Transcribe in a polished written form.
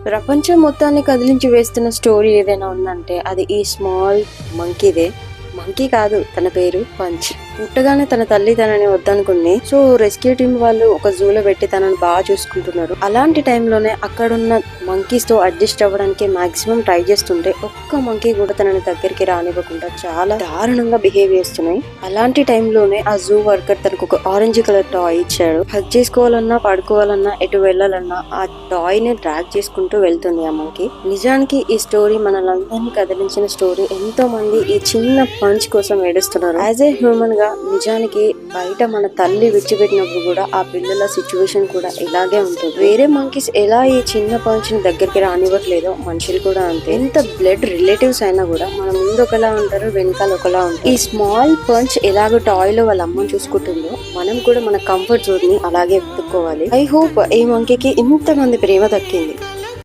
ప్రపంచం మొత్తాన్ని కదిలించి వేస్తున్న స్టోరీ ఏదైనా ఉందంటే అది ఈ స్మాల్ మంకీదే. మంకీ కాదు, తన పేరు పంచ్. పుట్టగానే తన తల్లి తనని వద్దనుకుంది. సో రెస్క్యూ టీం వాళ్ళు ఒక జూలో పెట్టి తనని బాగా చూసుకుంటున్నారు. అలాంటి టైంలోనే అక్కడున్న మంకీస్ తో అడ్జస్ట్ అవ్వడానికి మాక్సిమం ట్రై చేస్తుంటే ఒక్క మంకీ కూడా తనని దగ్గరికి రానివ్వకుండా చాలా దారుణంగా బిహేవ్ చేస్తున్నాయి. అలాంటి టైంలోనే ఆ జూ వర్కర్ తనకు ఒక ఆరెంజ్ కలర్ టాయ్ ఇచ్చాడు. హగ్ చేసుకోవాలన్నా పడుకోవాలన్నా ఎటు వెళ్ళాలన్నా ఆ టాయ్ ని డ్రాగ్ చేసుకుంటూ వెళ్తుంది ఆ మంకీ. నిజానికి ఈ స్టోరీ మనలందరినీ కదిలించిన స్టోరీ. ఎంతో మంది ఈ చిన్న పంచ్ కోసం ఏడుస్తున్నారు. యాజ్ ఏ హ్యూమన్ గా నిజానికి బయట మన తల్లి విడిచిపెట్టినప్పుడు కూడా ఆ పిల్లల సిచ్యువేషన్ కూడా ఇలాగే ఉంటుంది. వేరే మంకీస్ ఎలా ఈ చిన్న పంచ్ ని దగ్గరికి రానివ్వట్లేదో మనుషులు కూడా అంతే. ఎంత బ్లడ్ రిలేటివ్స్ అయినా కూడా మన ముందు ఒకలా ఉంటారు, వెనకాల ఒకలా ఉంటారు. ఈ స్మాల్ పంచ్ ఎలాగో టాయ్ లో వాళ్ళ అమ్మని చూసుకుంటుందో మనం కూడా మన కంఫర్ట్ జోన్ ని అలాగే వెతుక్కోవాలి. ఐ హోప్ ఈ మంకీకి ఇంత మంది ప్రేమ దక్కింది.